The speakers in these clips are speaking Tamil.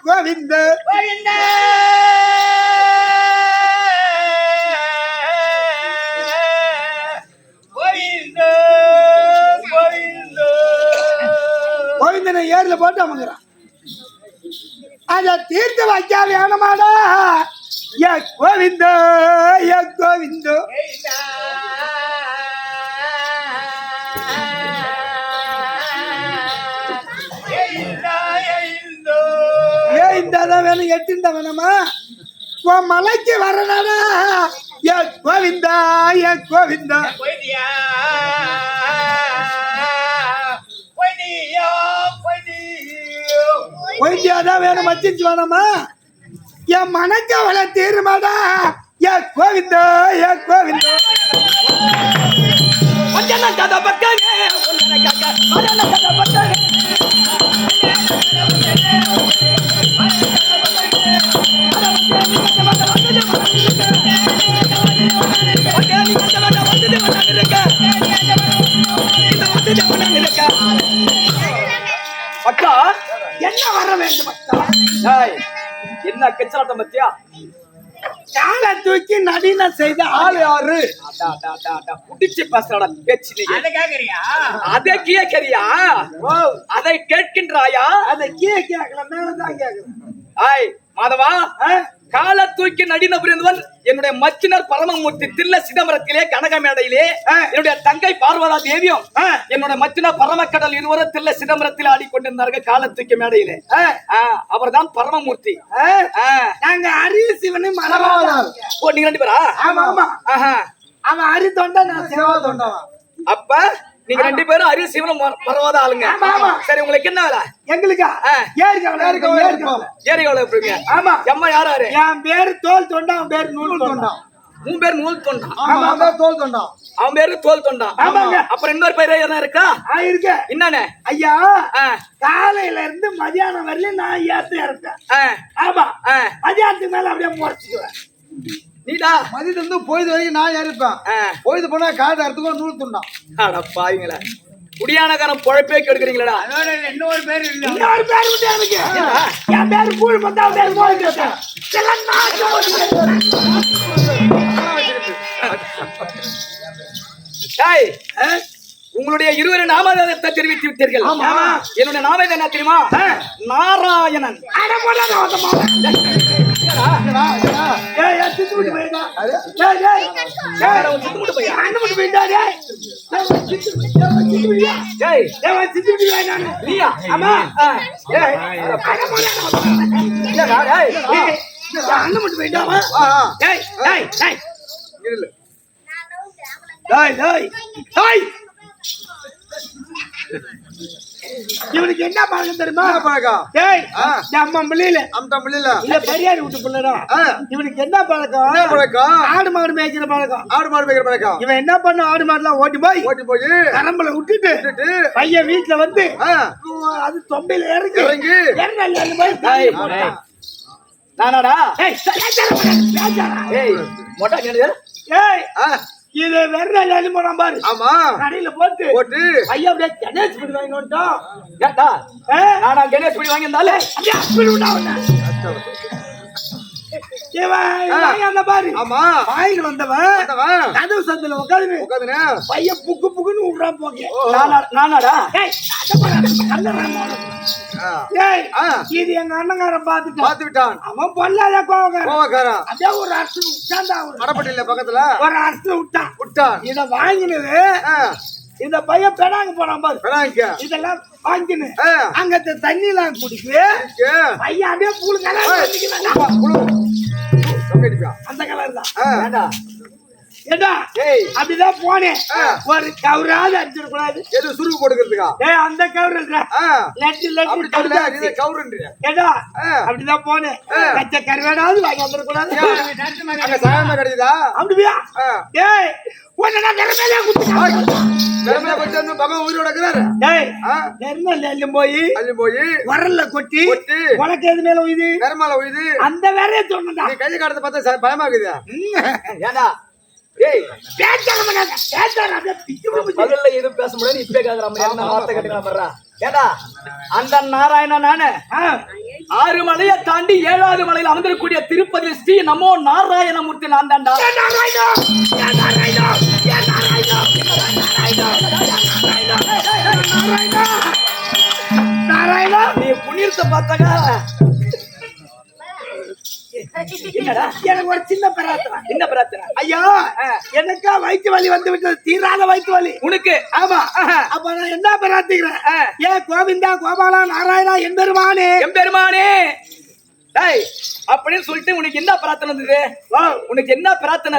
கோவிந்த கோவிந்தனை ஏர்ல போட்டு அமங்குறான். அத தீர்த்து வைக்க வேணுமாடா கோவிந்த கோவிந்தோ வேணும் எட்டிருந்த வேணுமா உன் மலைக்கு வரனாடா கோவிந்தா கோவிந்தா ஒய்யாதான் வேணும் மச்சிச்சு வேணுமா என் மனக்கவலை தீருமாடா கோவிந்தா கோவிந்தா அக்கா என்ன வர வேண்டும் அக்கா? என்ன கெச்சலாட்டம் பத்தியா? காலை தூக்கி நடின செய்த ஆளு யாரு? குடிச்சு பேசுறா பேச்சு. அதை கேக்குறியா? அதை கேக்குறியா? அதை கேட்கின்றாயா? அதை கேட்கல மேலதான் கேக்குறேன். ஆய் மாதவா, காலை தூக்கி நடின புரிந்தவன் என்னுடைய மச்சினர் பரமமூர்த்தி தில்ல சிதம்பரத்திலே கனக மேடையிலே என்னுடைய தங்கை பார்வதா தேவியும் என்னுடைய மச்சினர் பரமக்கடல் இருவரும் தில்ல சிதம்பரத்தில் ஆடிக்கொண்டிருந்தார்கள் காலை தூக்கி மேடையிலே. அவர் தான் பரமமூர்த்தி. நாங்க அரிய சிவனு மரவாதம். ஓ, நீங்க ரெண்டு பேரா? ஆமா ஆமா. அவன் அரி தொண்டா, நான் சிவா தொண்டவா. அப்ப நீங்க ரெண்டு பேரும் அரிய சிவனும் பரவாத ஆளுங்க. சரி, உங்களுக்கு என்ன வேலை? எங்களுக்கா ஏரிகாவில் எப்படிங்க? ஆமா. எம்மா யாரு? என் பேரு தோல் தொண்டா, அவன் பேரு நூல் தொண்டா. உன் பேர் நூல் தொண்டா? தோல் தொண்டா. அவன் பேரு தோல் தொண்டா. ஆமாங்க. அப்புறம் இன்னொரு பேர் எதனா இருக்கா? இருக்கு. என்னன்னு? ஐயா, காலையில இருந்து மதியானம் வரல நான் ஏத்து இருப்பேன். ஆமா. மதியானத்துக்கு மேல அப்படியே முறைச்சுக்குவேன். நீடா மதியத்துல இருந்து போயிது வரைக்கும் நான் ஏறிப்பேன். போயிது போனா காடு அறுத்துக்கோ நூல் துண்டா. பாவீங்களா, குடியானக்காரன் பொழைப்பே கெடுக்கிறீங்களா? இன்னொரு பேர் இல்ல. இன்னொரு பேர் விட்டு எனக்கு என் பேரு கூழ் பத்தா பேர் போயிட்டு உங்களுடைய இருவரு நாமத்தை தெரிவித்து விட்டீர்கள். என்னுடைய நாம என்ன தெரியுமா? நாராயணன். இவனுக்கு என்ன பழக்கம் தெரியுமா? என்ன பழக்கம்? டேய், நம்ம பிள்ளையில அந்த பிள்ளைல இல்ல பெரியார் வீட்டு பிள்ளைடா. இவனுக்கு என்ன பழக்கம்? என்ன பழக்கம்? ஆடு மாடு மேய்க்கிற பழக்கம். ஆடு மாடு மேய்க்கிற பழக்கம். இவன் என்ன பண்ண, ஆடு மாடுலாம் ஓட்டி போய் கரம்பல விட்டுட்டு பையன் வீட்டுல வந்து அது தொம்பையில இறங்கி நானாடா இது வெறும் எழுதி போறான் பாரு. ஆமா, கடையில போட்டு ஐயா அப்படியே கணேஷ் பிடி வாங்கி வந்துட்டோம். ஏட்டா நானா கணேஷ் பிடி வாங்கி இருந்தாலே அப்படியே அப்படி விட்டாவண்ணா அந்த பாரு. ஆமா, வாங்கி வந்தவன் கதவு சந்தில உட்காந்து பையன் புக்கு புக்குன்னு விடுறான் போங்க. நானாடா இது எங்க அண்ணங்காரன் பாத்து விட்டான். அவன் பொல்லாத கோவக்காரன். அப்படியே ஒரு அரசு உட்கார்ந்தா மடப்பட்டில பக்கத்துல ஒரு அரசு விட்டான். இத வாங்கினது இந்த பையன் பெடாங்க போறான் பாரு. இதெல்லாம் வாங்கினு அங்க தண்ணி எல்லாம் குடிக்கு பையன் அப்படியே பூலு கலர் அந்த கலர் தான். ஏண்டா அப்படிதான் போனேன். ஒரு கவுராது அடிச்சிடக்கூடாது. எது சுருக்கு போட்டுக்கிறதுக்கா? அந்த கவுரு ஏண்டா அப்படிதான் போனேன். கச்ச கருவேடாவது வாங்கி வந்துடக்கூடாது. கிடைக்குதா? அப்படியா? ஏய் போய் வரல கொட்டி உனக்கு எது மேல உயுது? அந்த வேலையை சொன்னா கை காட்டுறத பார்த்தா பயமா இருக்குதா? ஏண்டா எதுவும் பேச முடியாது. இப்ப கேக்குற ஏடா அந்த நாராயண நானு 6 மலையை தாண்டி 7வது மலையில அமர்ந்திருக்கக்கூடிய திருப்பதி ஸ்ரீ நமோ நாராயணமூர்த்தி நான் தாண்டா. நாராயணா நீ புண்ணியத்தை பார்த்தாக்கா என்னடா எனக்கு ஒரு சின்ன பிரார்த்தனை. என்ன பிரார்த்தனை? ஐயா எனக்கா வயிற்று வலி வந்து விட்டது, தீராத வயிற்று வலி உனக்கு. ஆமா, அப்ப நான் என்ன பிரார்த்திக்கிறேன்? ஏன் கோவிந்தா கோபாலா நாராயணா எம்பெருமானே எம்பெருமானே அப்படின்னு சொல்லிட்டு உனக்கு என்ன பிரார்த்தனை இருந்தது? உனக்கு என்ன பிரார்த்தனை?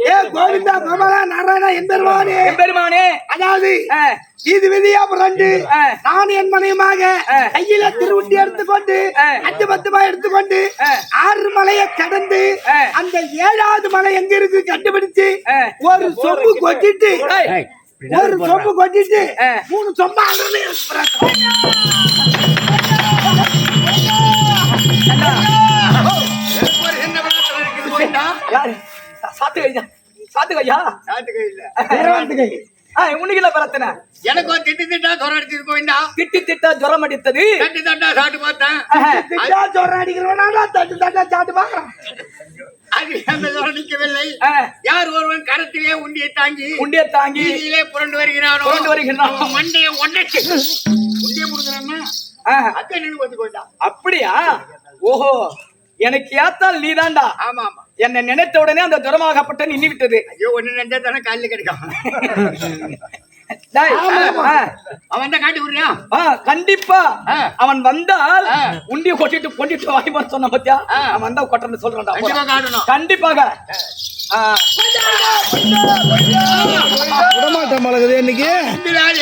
ஏ கோவிந்தா கோபாலா நாராயணா எம்பெருமானே எம்பெருமானே. அதாவது இது விதியா புரண்டு நான் என் மனையமாக கையில திருவுட்டி எடுத்துக்கொண்டு 5 எடுத்துக்கொண்டு 6 மலையை கடந்து அந்த 7வது மலை எங்க இருக்கு கண்டுபிடிச்சு ஒரு சொம்பு கொட்டிட்டு 3 சொம்பா உனக்கு என்ன பிரச்சனை? எனக்கு திட்டு திட்டா ஜுரம் அடிச்சது கோவிந்தா. திட்டு திட்டா ஜுரம் அடித்தது. தட்டு தட்டா சாப்பிட்டு பார்த்தேன். ஜுரம் அடிக்கிறவனா தட்டு தட்டா சாப்பிட்டு பாக்குறேன். அது அந்த ஜுரம் நிற்கவில்லை. யார் ஒருவன் கரத்திலே உண்டியை தாங்கி வீதியிலே புரண்டு வருகிறானோ மண்டையை ஒன்னைக்கு உண்டியை கொடுக்குறான்னா அக்கா நின்று வந்து போயிட்டான். அப்படியா? ஓஹோ, எனக்கு ஏத்தால் நீதான்டா. ஆமா ஆமா, என்னை நினைத்த உடனே அந்த ஜுரமாகப்பட்ட நின்று விட்டது. ஐயோ ஒண்ணு நினைச்சா தானே காலில் கிடைக்கும். அவன் தான் காட்டி விடுறியா? கண்டிப்பா அவன் வந்தால் உண்டிய கொட்டிட்டு வாங்கி சொன்ன பத்தியா? அவன் வந்தா கொட்டன்னு சொல்றான். கண்டிப்பாக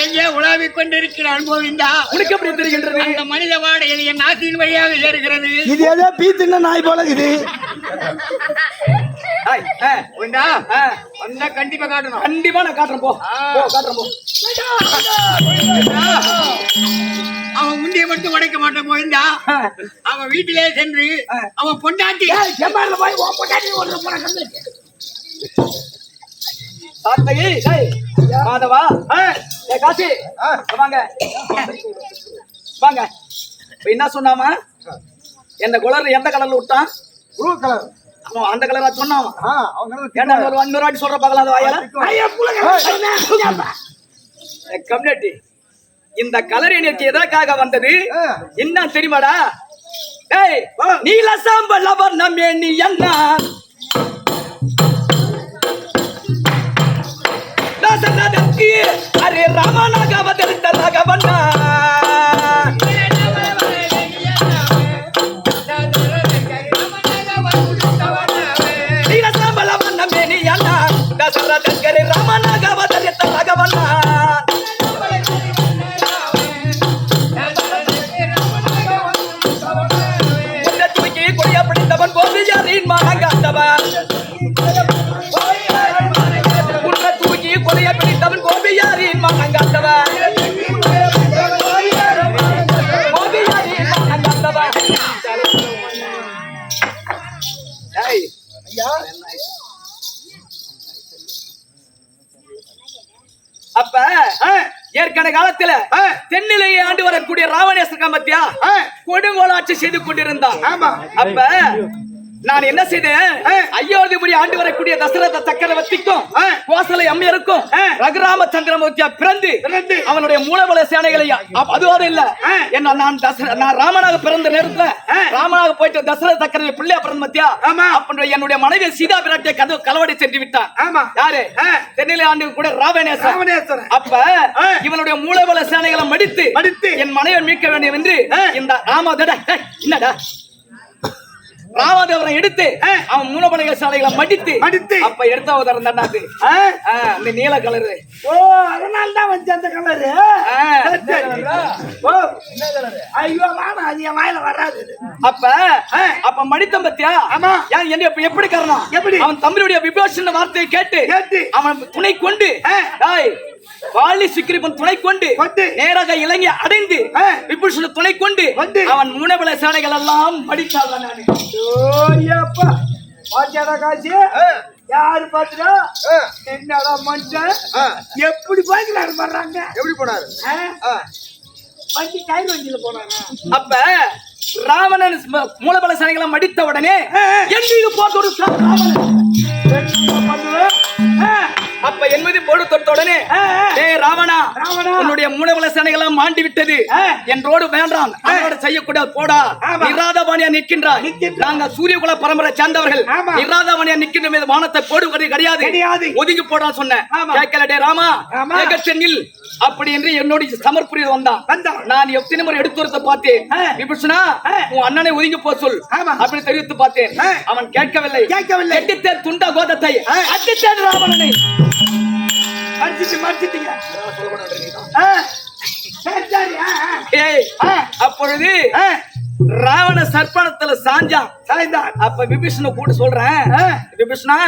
எங்கே உலாவிக் கொண்டிருக்கிறான் கோவிந்தா. உனக்கு எப்படி தெரிகின்றது? அந்த மனித வாடை என் நாட்டின் வழியாக ஏறுகிறது. இது ஏதோ பீத்துன நாய் போல இது. கண்டிப்பா காட்டணும். கண்டிப்பா நான் காட்டுறேன். போ காட்டுறேன் போ. அவன் முண்டியை மட்டும் உடைக்க மாட்டான் கோவிந்தா. அவன் வீட்டிலே சென்று அவன் பொண்டாட்டி மாதவா காசி வாங்க வாங்க. என்ன சொன்னாமா? எந்த கலர் எந்த கலர்ல விட்டான்? Blue colour. அந்த கலரா சொன்னான். இன்னொரு வாட்டி சொல்ற பாக்கலாம். கம்யூனிட்டி இந்த கலர் எனக்கு எதற்காக வந்தது என்ன தெரியுமாடா? நீல சாம்பல் வண்ணமே நீ என்ன அரே ராமனாக அவதரித்ததாக வண்ணா நீல சாம்பல் வண்ணமே நீ என்ன தசரதக்கரே ராமனாக அவதரித்ததாக வண்ணா உன்னை தூக்கி கொலைய பிடித்தவன் கோபியாரின் மகங்காத்தவன் கோபியாரின் மகங்காத்தவன். அப்ப ஏற்கனவே காலத்துல தென்னிலையை ஆண்டு வரக்கூடிய ராவணேஸ்வர காமத்தியா கொடுங்கோல் ஆட்சி செய்து கொண்டிருந்தான். அப்ப நான் என்ன செய்தேன், அயோத்திபுரி ஆண்டு வரக்கூடிய தசரத சக்கரவர்த்திக்கும் கோசலை அம்மையருக்கும் ரகுராம சந்திரமூர்த்தியா பிறந்து அவனுடைய மூலபல சேனைகளை அதுவாக இல்ல என்ன நான் ராமனாக பிறந்த நேரத்துல ராமனாக போயிட்டு தசரத சக்கரவர்த்தி பிள்ளையா பிறந்த மத்தியா அப்ப என்னுடைய மனைவி சீதா பிராட்டியை கலவடை சென்று விட்டான். யாரு? தென்னிலை ஆண்டு கூட ராவணேஸ்வரன். அப்ப இவனுடைய மூலபல சேனைகளை மடித்து என் மனைவி மீட்க வேண்டும் என்று இந்த ராமதட என்னடா ராமதேவரை எடுத்து அவன் மூலபலக சாலைகளை மடித்து அப்ப எடுத்த உதறந்தாண்டு இந்த நீல கலரு. ஓ அதனால தான் வந்து அந்த கலரு. ஐயோ மாமா அது என் வாயில வராது. அப்ப மடித்தம் பத்தியா எப்படி காரணம்? அவன் தம்பியுடைய விபீஷண வார்த்தையை கேட்டு அவன் துணை கொண்டு வாலி சுக்கிரீவன் துணை கொண்டு நேராக இலங்கை அடைந்து விபீஷண துணை கொண்டு அவன் மூலபல சேனைகள் எல்லாம் மடித்தாள். காசி யாரு பாத்துடா என்னடா மனுஷன் எப்படி பாய்க்கிறாரு பண்றாங்க? எப்படி போனாரு? வண்டி கயிறு வண்டியில போனாங்க. அப்ப ராவணன் மூலபல சேனைகளை மடித்த உடனே எங்கேயும் போட்டு ஒரு அப்ப என்பது போடு தொட்ட உடனே ராவணா உன்னுடைய மூலபல சேனைகள் மாண்டி விட்டது என்றோடு வேண்டாம் அவனோட செய்யக்கூடாது போடா நிராதபாணியா நிற்கின்றார். நாங்க சூரியகுல பரம்பரை சேர்ந்தவர்கள் நிராதபாணியா நிற்கின்ற மீது வானத்தை போடுவது கிடையாது ஒதுங்கி போடா சொன்னேன். கேட்கலடே ராமா சென்னில் அப்படி என்று என்னோட சமர்ப்புரிய வந்தான். நான் எத்தனை முறை எடுத்துரைத்த பார்த்தேன். விபீஷணா உன் அண்ணனை ஒதுங்கி போ சொல் அப்படி தெரிவித்து பார்த்தேன். அவன் கேட்கவில்லை. எட்டித்தேர் துண்ட கோதத்தை அட்டித்தேர் ராவணனை அப்பொழுது ராவண சர்ப்பணத்துல சாய்ந்தான். அப்ப விபீஷண கூட சொல்றேன், விபீஷணா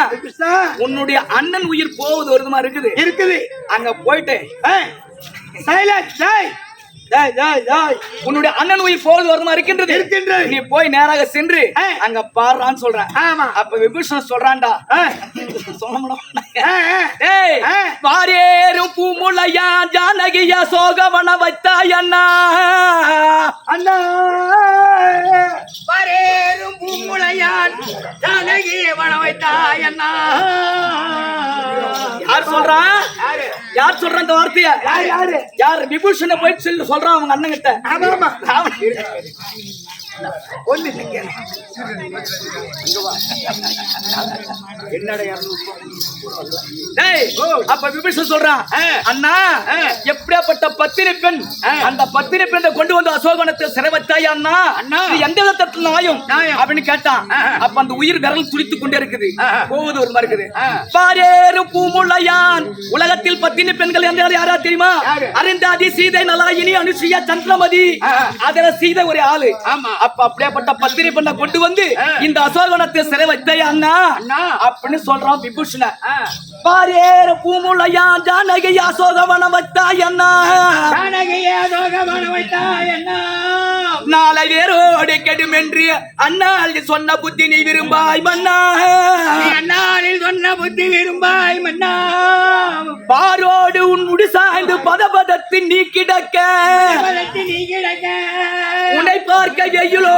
உன்னுடைய அண்ணன் உயிர் போவது ஒரு விதமா இருக்குது. அங்க போயிட்டு உன்னுடைய அண்ணன் உயிர் போவது வருமா இருக்கின்றது. நீ போய் நேராக சென்று அங்க பாடுறான்னு சொல்றேன். அப்ப விபீஷணன் சொல்றான்டா வாரேரும் பூமுலையா ஜானகியா சோகவன வைத்தாய் அண்ணா அண்ணா வாரேரும் பூமுலையான் ஜானகிய வன வைத்தாய் அண்ணா. யார் சொல்றான் இந்த வார்த்தைய? யார்? விபூஷண போய் சொல்லு சொல்றான் அவங்க அண்ணன் கிட்ட. அப்ப விபீஷணன் சொல்றான், அண்ணா எப்படியாப்பட்ட பத்தினி பெண் அந்த பத்தினி பெண்ணை கொண்டு வந்து அசோகவனத்தை சிறை வச்சாய் அண்ணா எந்த விதத்துல நாயும் அப்படின்னு கேட்டான். அப்ப அந்த உயிர் விரல் துடித்துக் கொண்டே இருக்குது, போவது ஒரு மாதிரி இருக்குது. பாரேறு பூமுலையான் உலகத்தில் பத்தினி பெண்கள் என்றால் யாரா தெரியுமா? அருந்தாதி சீதை நலாயினி அனுசுயா சந்திரமதி அதுல சீதை ஒரு ஆளு. அப்ப அப்படியேப்பட்ட பத்தினி பெண்ணை கொண்டு வந்து இந்த அசோகவனத்தை சிறை வைத்தாய் அண்ணா அப்படின்னு சொல்றான் விபூஷண. பாரேறு பூமுலையான் ஜானகியா சோகவனம் வைத்தாய் அண்ணா நாளை வேரோடு கெடும் என்று அண்ணாள் சொன்ன புத்தி நீ விரும்பாய் மன்னா. அண்ணாளில் சொன்ன புத்தி விரும்பாய் மன்னா. பாரோடு உன் முடி சாய்ந்து பதபதத்தில் நீ கிடக்க உன்னை பார்க்க வெயிலோ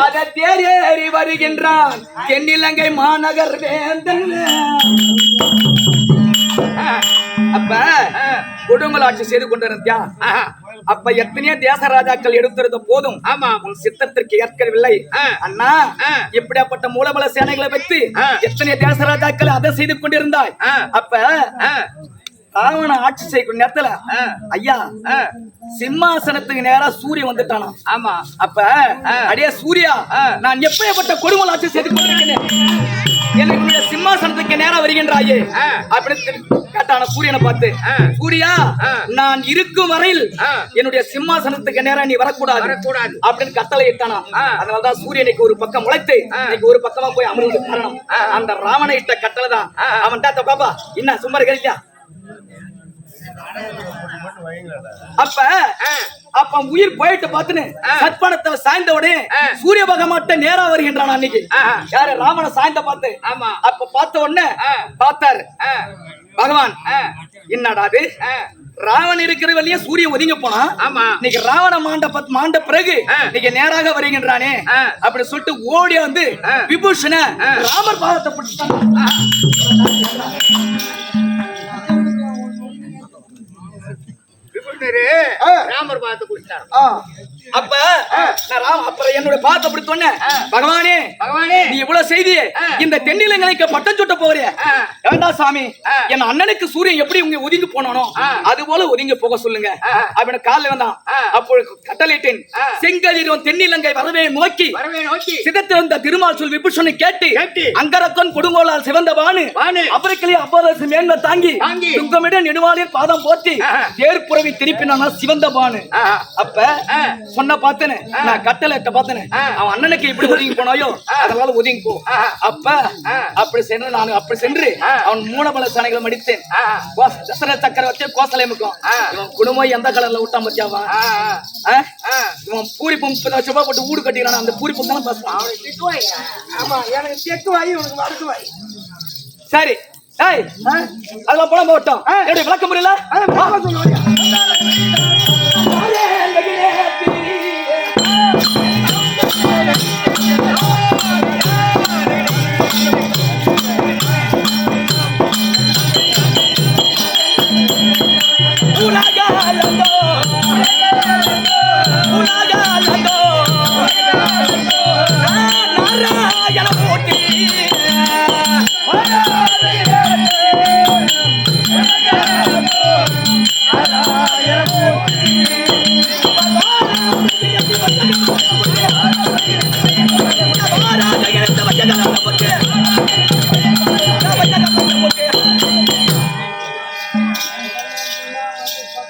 அதை தேரேறி வருகின்றான் தென்னிலங்கை மாநகர் வேந்தன். அப்ப கொடுங்கோல் ஆட்சி செய்து கொண்டிருந்தியா? அப்ப எத்தனையோ தேச ராஜாக்கள் எடுத்திருந்த போதும் உன் சித்தத்திற்கு ஏற்கவில்லை அண்ணா. இப்படியாப்பட்ட மூலபல சேனைகளை வைத்து எத்தனையோ தேச ராஜாக்கள் அதை செய்து கொண்டிருந்தாய். அப்ப ராவண ஆட்சி செய்யும் நேரத்துல ஐயா சிம்மாசனத்துக்கு நேரா சூரியன் வந்துட்டானா? அப்ப அடியே சூர்யா நான் எப்படியாப்பட்ட கொடுங்கோல் ஆட்சி செய்து கொண்டிருக்கிறேன் என்னுடைய சிம்மாசனத்துக்கு நேரா வருகின்றாயே அப்படின்னு கேட்டான சூரியனை பார்த்து, சூர்யா நான் இருக்கும் வரையில் என்னுடைய சிம்மாசனத்துக்கு நேரா நீ வரக்கூடாது அப்படின்னு கட்டளை இட்டானா. அதனாலதான் சூரியனுக்கு ஒரு பக்கம் உழைத்து இன்னைக்கு ஒரு பக்கமா போய் அமர்வது காரணம் அந்த ராவண இட்ட கட்டளை தான். அவன் தாத்த பாப்பா என்ன சும்மா இருக்கா. அப்ப உயிர் போயிட்டு பாத்துன்னு சத்பணத்தை சாய்ந்த உடனே சூரிய பகவான்கிட்ட நேரா வருகின்றான். அன்னைக்கு யாரு ராவண சாய்ந்த பார்த்து. அப்ப பார்த்த உடனே பார்த்தாரு பகவான், என்னடா அது ராவணன் இருக்கிற வழியே சூரியன் ஒதுங்க போனா, இன்னைக்கு ராவண மாண்ட பிறகு நீங்க நேராக வருகின்றானே அப்படி சொல்லிட்டு ஓடி வந்து விபூஷண ராமர் பாதத்தை பிடிச்சான். ராமர் பார்த்து குடிச்சார். அப்ப அப்புறம் என்னோட பார்த்து அப்படி சொன்னேன், பகவானே நீ இவ்வளவு செய்தி இந்த தென்னிலங்களுக்கு பட்டம் சுட்ட போறிய வேண்டாம் சாமி, என் அண்ணனுக்கு சூரியன் எப்படி உங்க ஒதுங்கி போனானோ அது போல ஒதுங்கி போக சொல்லுங்க அப்படின்னு காலில் வந்தான். அப்பொழுது கட்டளையிட்டேன், செங்கதிரும் தென்னிலங்கை வரவே நோக்கி சிதத்தில் வந்த திருமால் சொல் விபூஷனை கேட்டு அங்கரக்கன் கொடுங்கோலால் சிவந்த பானு அவருக்களே அப்பரசு மேன்மை தாங்கி துங்கமிட நெடுவாளின் பாதம் போற்றி தேர்ப்புறவி திருப்பினானா சிவந்த பானு. அப்ப சொன்ன பார்த்தேன்னு நான் கட்டளையிட்ட பார்த்தேன்னு அவன் அண்ணனுக்கு எப்படி ஒதுங்கி போனாயோ அதனால ஒதுங்கி போ. அப்ப அப்படி சென்று நான் அப்படி சென்று அவன் மூணபல சாணைகளை மடித்தேன். தசர சக்கரவர்த்தி கோசலைமுக்கும் இவன் குடும்பம் எந்த கலர்ல விட்டா மத்தியாவான், இவன் பூரி பம்பு 10 லட்சம் ரூபாய் போட்டு ஊடு கட்டிக்கிறான். அந்த பூரி பம்பு தானே பேசுறான். சரி அதெல்லாம் போன போட்டோம். எப்படி விளக்க முடியல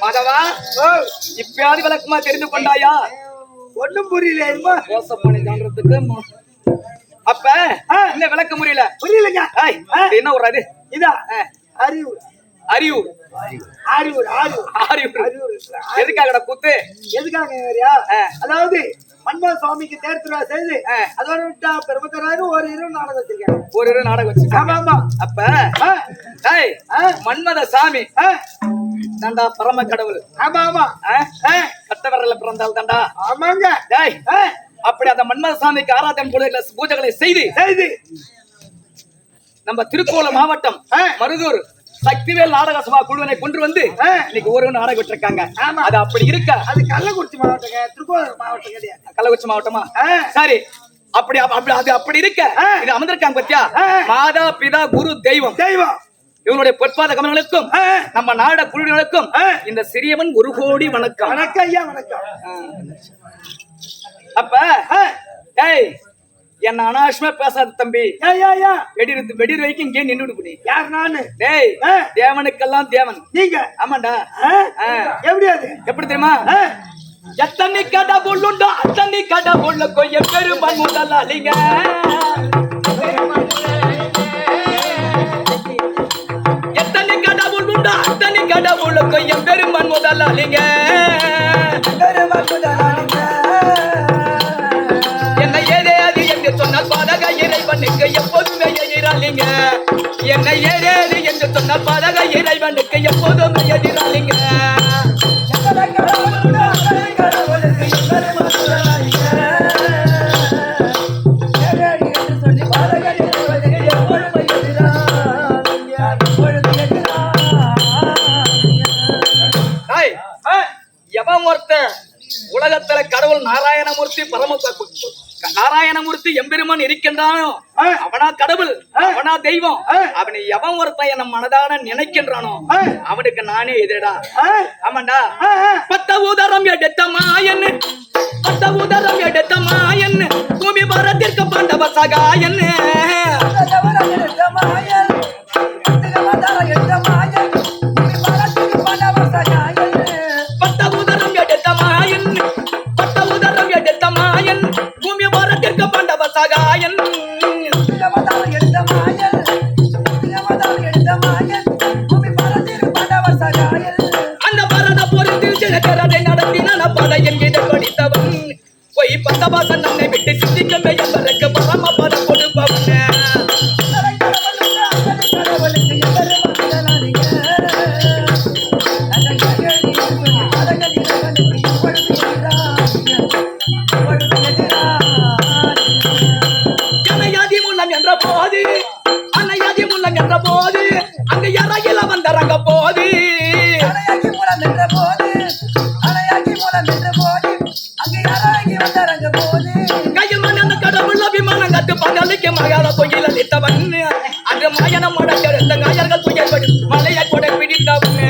மாதவா, இப்பயாவது விளக்கமா தெரிந்து கொண்டாயா? ஒண்ணும் புரியல. அப்ப என்ன விளக்க முடியல? புரியலங்க. என்ன ஒரு அது இதா அறிவு அறிவு அறிவு அறிவு எதுக்காக கூத்து? எதுக்காக? அதாவது மன்மத சுவாமிக்கு தேர் திருவிழா செய்து அதோட விட்டா பெருமத்தராக ஒரு இரவு நாடகம் வச்சிருக்காங்க. ஒரு இரவு நாடகம் வச்சிருக்காங்க. ஆமா. அப்ப மன்மத சாமி தாண்டா பரம கடவுள். ஆமா. கட்ட விரல பிறந்தால் தாண்டா. ஆமாங்க. அப்படி அந்த மன்மத சாமிக்கு ஆராதனை பூஜைகளை செய்து நம்ம திருக்கோலம் மாவட்டம் மருதூர் சக்திவேல் நாடக சபா குழுவினை கொண்டு வந்து இன்னைக்கு ஒரு நாடகம் விட்டுருக்காங்க. அது அப்படி இருக்க அது கள்ளக்குறிச்சி மாவட்டம், திருக்கோளம் மாவட்டம் கிடையாது. கள்ளக்குறிச்சி மாவட்டமா? சரி. அப்படி அது அப்படி இருக்க இது அமர்ந்திருக்காங்க பத்தியா, மாதா பிதா குரு தெய்வம் இவனுடைய பொற்பாத கமலங்களுக்கும் நம்ம நாட குழுவினருக்கும் இந்த சிறியவன் 1 கோடி வணக்கம். வணக்கம் ஐயா, வணக்கம். அப்ப என்ன அனாவசியமா பேசாத தம்பி. வெடிர் வைக்கும் இங்கே நின்றுடு புடி. யார்? நானு. தேவனுக்கெல்லாம் தேவன் நீங்க. ஆமாண்டா. எப்படி அது? எப்படி தெரியுமா? எத்தனை கடை பொண்ணுண்டோ அத்தனை கடை பொண்ணு கொய்ய பெருமான் முதலாளிங்க. எத்தனை கடை பொண்ணுண்டோ அத்தனை கடை பொண்ணு கொய்ய பெருமான் முதலாளிங்க. என்ன ஏதேது என்று சொன்னால் பாதக இறைவனுக்கு எப்போதுமே எதிராளிங்க. என்ன ஏதேது என்று சொன்னால் பாதக இறைவனுக்கு எப்போதுமே எதிராளிங்க. எவன் ஒருத்தன் உலகத்துல கடவுள் நாராயணமூர்த்தி எம்பெருமான் இருக்கின்றானோ அவனா கடவுள், அவனா தெய்வம். அவனை எவன் ஒருத்தன் என்ன மனதான நினைக்கின்றானோ அவனுக்கு நானே எதிரடா. ஆமாண்டா. 10 உதரம் எடுத்த மாயன் பூமி பாரத்திற்கு பாண்டவ சகாயன். அதை நடத்தின பட என்கிற படித்தவன் போய் பத்த வாசன் நம்மை விட்டு சிந்திக்கும் என்பதற்கு பரம பதம் கொடுப்பவன் என்ற போது அன்னையாதி முள்ளம் என்ற போது அங்க இறகில வந்தறங்க போது அணையாகி மூலம் என்ற போது அணையாகி மூலம் என்ற போது அங்க யாராகி வந்தறங்க போது கையில் மண்ண கடவுள் அபிமானம் கட்டு பகலுக்கு மகால தொகையில் அளித்தவன் அன்று மயனம் மடக்கெடுத்த காயர்கள் துயர்படி மலையை கொடை பிடித்தவன்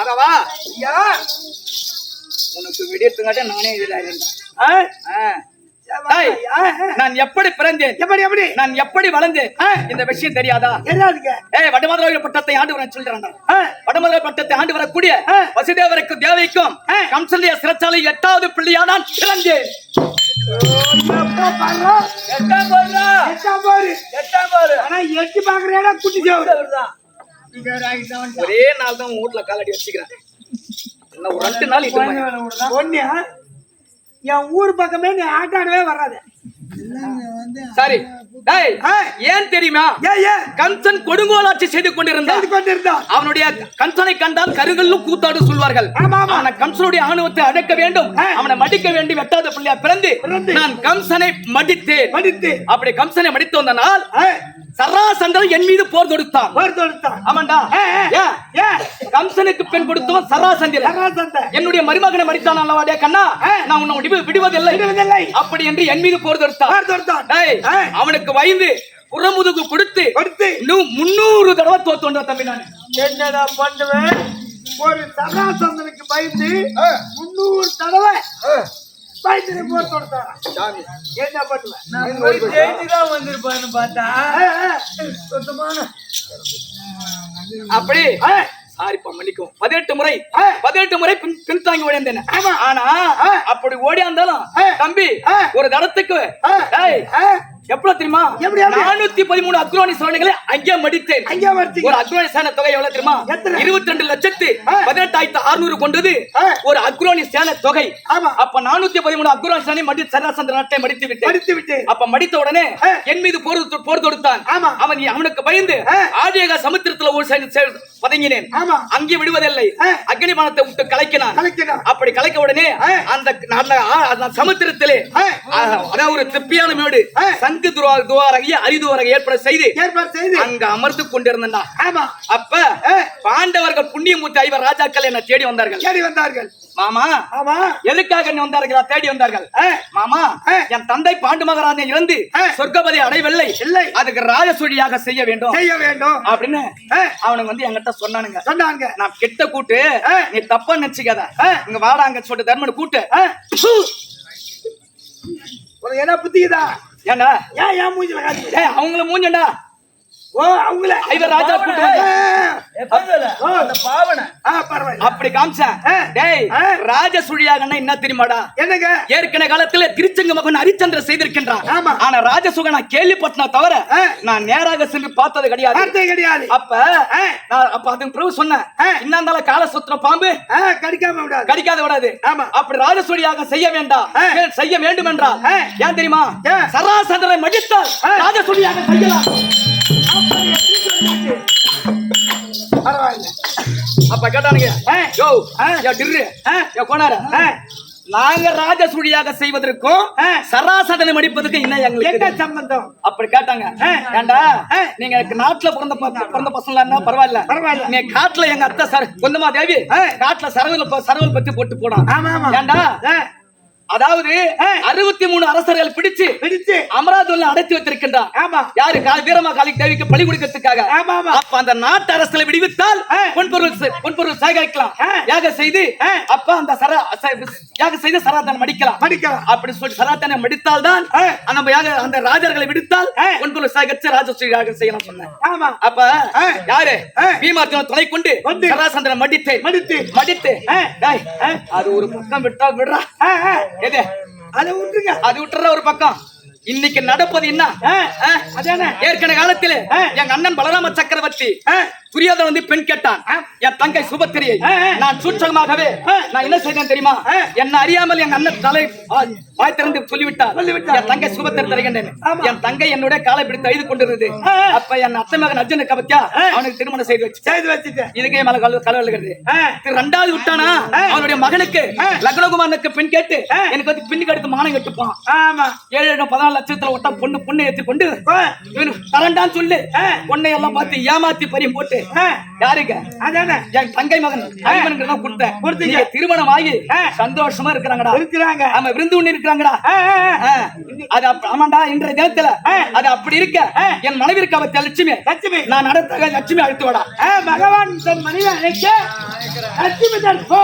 அதவா உனக்கு விடியத்துங்காட்ட நானே இதுல இருந்தேன் நான் எப்படி பிறந்தேன் எப்படி நான் எப்படி வளர்ந்தேன் இந்த விஷயம் தெரியாதா தெரியாதுங்க வடமதுரை பட்டத்தை ஆண்டு வர சொல்றேன் வடமதுரை பட்டத்தை ஆண்டு வரக்கூடிய வசுதேவருக்கும் தேவைக்கும் கம்சல்ய சிறைச்சாலை 8வது பிள்ளையா நான் பிறந்தேன் எட்டு பாக்குறேன் குட்டி சேவதான் ஒரே நாள் தான் வீட்டுல காலடி வச்சுக்கிறேன் இன்னும் ஒரு 2 நாள் இது ஒண்ணு என் ஊர் பக்கமே நீ ஆட்டாடவே வராது சரி ஏன் தெரியுமா கம்சன் கொடுங்கோலாட்சி செய்து கொண்டிருந்தான் அவனுடைய கம்சனை கண்டால் கருங்கல்லும் கூத்தாடு சொல்வார்கள் ஆனா கம்சனுடைய ஆணவத்தை அடக்க வேண்டும் அவனை மடிக்க வேண்டி 8வது பிள்ளையா பிறந்து நான் கம்சனை மடித்தேன் அப்படி கம்சனை மடித்து வந்த நாள் சராசந்திரன் என் மீது போர் தொடுத்தான் ஆமாண்டா கம்சனுக்கு பெண் கொடுத்தோம் சராசந்திரன் என்னுடைய மருமகனை மடித்தான் அல்லவாடே கண்ணா நான் உன்னை விடுவதில்லை அப்படி என்று என் மீது போர் தொடுத்தான் அவனுக்கு வயது புறமுதுகு கொடுத்து 300 தடவை தோத்து தம்பி நான் என்னடா பண்ணுவேன் ஒரு சராசந்தனுக்கு பயந்து 300 தடவை பயந்து போர் தொடுத்தான் என்ன பண்ணுவேன் வந்திருப்பான்னு பார்த்தா அப்படி சாரிப்பா மன்னிக்கும் 18 முறை பின்தாங்கி ஓடிந்தேன் ஆனா அப்படி ஓடியாந்தாலும் தம்பி ஒரு தடத்துக்கு எவ்வளவு தெரியுமா 413 அக்ரோனி சோழனைகளை அங்கே மடித்தேன் ஒரு அக்ரோனி சேன தொகை எவ்வளவு தெரியுமா 22,18,600 கொண்டது ஒரு அக்ரோனி சேன தொகை அப்ப 413 அக்ரோனி சேனை மடி சராசந்திர நாட்டை மடித்து விட்டு அப்ப மடித்த உடனே என் மீது போர் தொடுத்தான் அவனுக்கு பயந்து ஆதியக சமுத்திரத்துல ஒரு பதங்கினேன் அங்கே விடுவதில்லை அக்னி பானத்தை விட்டு கலக்கினான் அப்படி கலக்க உடனே அந்த சமுத்திரத்திலே ஒரு திருப்பியான மேடு சங்கு துவாரகைய அரிதுவாரகை ஏற்பட செய்து அங்க அமர்ந்து கொண்டிருந்தா அப்ப பாண்டவர்கள் புண்ணியமூர்த்தி 5 ராஜாக்கள் என்ன தேடி வந்தார்கள் மாமா எதுக்காக நீ வந்தார்களா தேடி வந்தார்கள் மாமா என் தந்தை பாண்டு மகாராஜன் இறந்து சொர்க்கபதி அடையவில்லை அதுக்கு ராஜசூழியாக செய்ய வேண்டும் அப்படின்னு அவனுக்கு வந்து என்கிட்ட சொன்னாங்க நான் கெட்ட கூட்டு நீ தப்பா நினைச்சுக்காத இங்க வாடாங்க சொல்லிட்டு தர்மன் கூட்டு என்ன புத்திக்குதா ஏண்டா ஏன் மூஞ்சில காட்டு அவங்கள மூஞ்சண்டா ஓ அவங்கள 5 ராஜா கூட்டு அந்த பாவனை அப்படி காமிச்சேன் டேய் ராஜசூழியாகன்னா என்ன தெரியுமாடா என்னங்க ஏற்கனவே காலத்துல திருச்செங்க மகன் ஹரிச்சந்திர செய்திருக்கின்றான் ஆனா ராஜசூக நான் கேள்விப்பட்டன தவிர நான் நேராக சென்று பார்த்தது கிடையாது அப்ப அதுக்கு பிறகு சொன்னேன் இன்னந்தால கால சுத்தின பாம்பு கடிக்காத விடாது அப்படி ராஜசூழியாக செய்ய வேண்டும் என்றால் ஏன் தெரியுமா சராசந்திரனை மடித்தால் ராஜசூழியாக செய்யலாம் அப்ப கேட்டானுங்க நாங்க ராஜசூழியாக செய்வதற்கும் சராசதனை மடிப்பதற்கு என்ன சம்பந்தம் அப்படி கேட்டாங்க ஏண்டா நீங்க நாட்டுல பிறந்த பசங்க பரவாயில்ல நீ காட்டுல எங்க அத்தை சார் கொஞ்சமா தேவி காட்டுல சரவல் பத்தி போட்டு போனா ஏண்டா அதாவது 63 அரசர்கள் பிடிச்சு அமராவதியில் அடைத்து வைத்திருக்கின்றார். ஆமா. யாரு? வீரமா காளி தேவிக்கு பலி கொடுக்கிறதுக்காக. ஆமா ஆமா. அப்ப அந்த நாட்டு அரசலை விடுவித்தால் பொன்பொருள் சேகரிக்கலாம். யாக செய்து அப்ப அந்த யாக செய்து சராதனை மடிக்கலாம். அப்படி சொல்லி சராதனை மடித்தால் தான் நம்ம யாக அந்த ராஜர்களை விடுத்தால் பொன்பொருள் சேகரிச்சு ராஜஸ்ரீ யாக செய்யலாம் சொன்னேன். ஆமா. அப்ப யாரு? பீமார்ஜுன துணை கொண்டு சராசந்திரன் மடித்து அது ஒரு பக்கம் விட்டா விடுறா. எது? அதை விட்டுருங்க. அது விட்டுற ஒரு பக்கம். இன்னைக்கு நடப்பது என்ன? ஏற்கனவே காலத்தில் எங்க அண்ணன் பலராம சக்கரவர்த்தி துரியோதனன் வந்து பெண் கேட்டான். என் தங்கை சுபத்திரியை நான் சூட்சமாகவே நான் என்ன செய்தேன் தெரியுமா? என்ன அறியாமல் என் அண்ணன் தலை வாய் திறந்து சொல்லிவிட்டார். என் தங்கை சுபத்திரி தருகின்றேன். என் தங்கை என்னுடைய காலை பிடித்து அழுது கொண்டிருந்தது. அப்ப என் அத்தை மகன் அர்ஜுனுக்கு பத்தியா அவனுக்கு திருமணம் செய்து வச்சுட்டேன். இதுக்கே மேல கலவலுகிறது. ரெண்டாவது விட்டானா அவனுடைய மகனுக்கு லக்னகுமாரனுக்கு பெண் கேட்டு எனக்கு வந்து பின்னுக்கு எடுத்து மானம் கட்டுப்பான். 7-14 லட்சத்துல ஒட்ட பொண்ணு ஏற்றி கொண்டு தரண்டான்னு சொல்லு பொண்ணை எல்லாம் பார்த்து ஏமாத்தி பறி போட்டு யாருங்க? என் தங்கை மகன் கொடுத்தேன். திருமணம் ஆகி சந்தோஷமா இருக்கிறாங்கடா. ஆமா, விருந்து ஒண்ணு இருக்கிறாங்கடா. அது ஆமாண்டா. இன்றைய தினத்துல அது அப்படி இருக்க என் மனைவிற்கு அவத்த லட்சுமி நான் நடத்த லட்சுமி அழைத்து வாடா. பகவான் தன் மனைவி அழைக்க லட்சுமி தான் போ.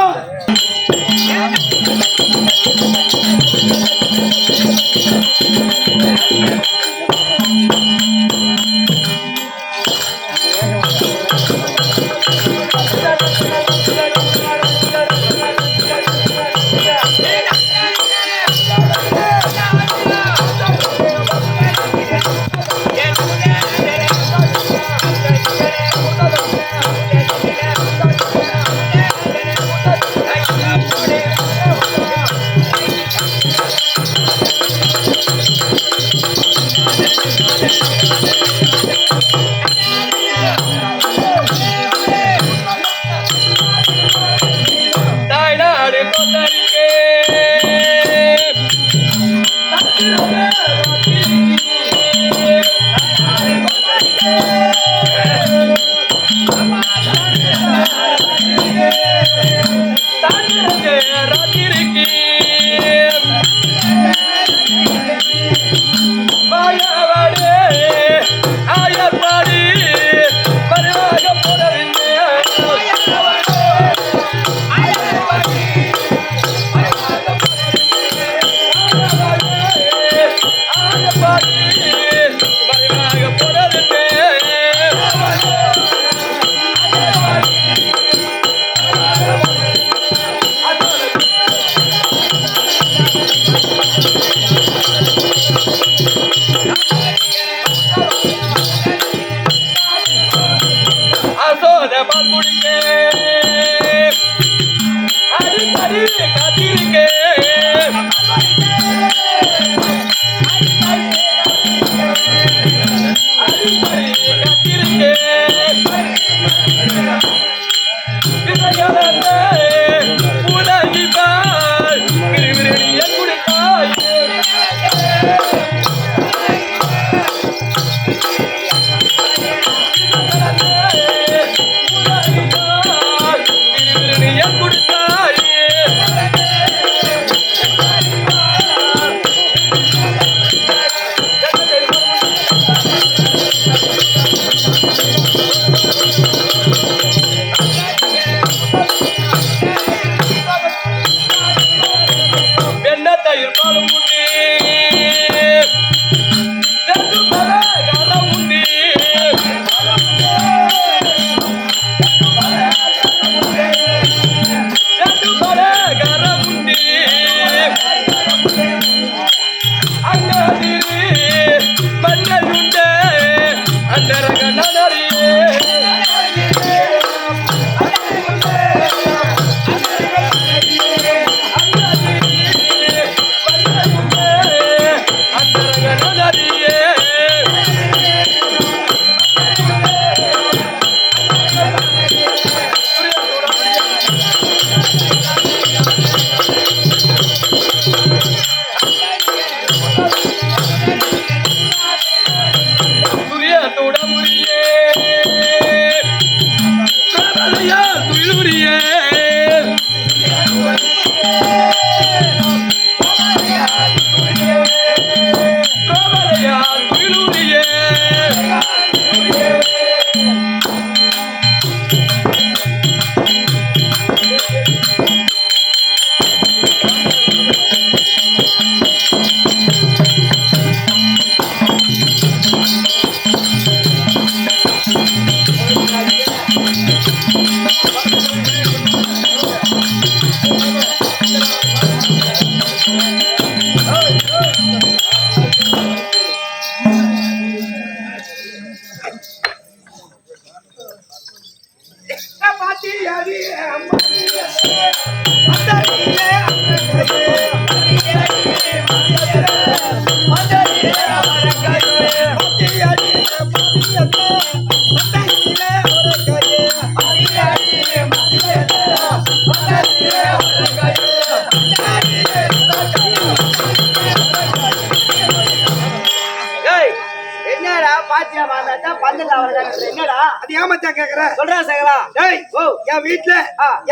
மச்சான் பந்தல்ல அவரக்காரர் என்னடா அது ஏன் மச்சான் கேக்குற சொல்றா சகலா டேய் ஓ என் வீட்ல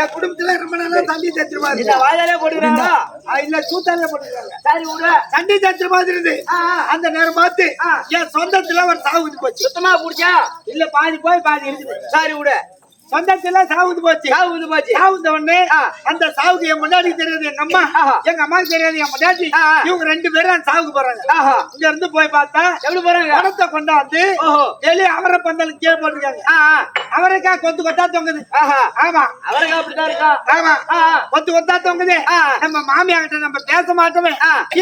என் குடும்பத்துல ரொம்ப நாளா சண்டி சத்திரமா இந்த இருக்கு வாயாலே போட்டுறாங்க இல்ல சூத்தாலே போட்டுருக்காங்க சரி விடு சண்டி சத்திரமா இருந்து அந்த நேரம் பார்த்து என் சொந்தத்துல ஒரு சாவுது போச்சு சுத்தமா புடிச்சா இல்ல பாதி போய் பாதி இருக்குது சரி விடு சொந்தத்துல சாவுது போச்சு சாவுந்த உடனே அந்த சாவுக்கு என் முன்னாடி தெரியாது எங்க அம்மா எங்க அம்மாவுக்கு தெரியாது என் முன்னாடி இவங்க 2 பேரும் அந்த சாவுக்கு போறாங்க இங்க இருந்து போய் பார்த்தா எப்படி போறாங்க பணத்தை கொண்டாந்து வெளியே அவரை பந்தலுக்கு கீழே போட்டுருக்காங்க அவரைக்காய் கொத்து கொத்தா தொங்குது ஆமா அவரைக்காய் அப்படிதான் இருக்கா ஆமா கொத்து கொத்தா தொங்குது நம்ம மாமியா கிட்ட நம்ம பேச மாட்டோமே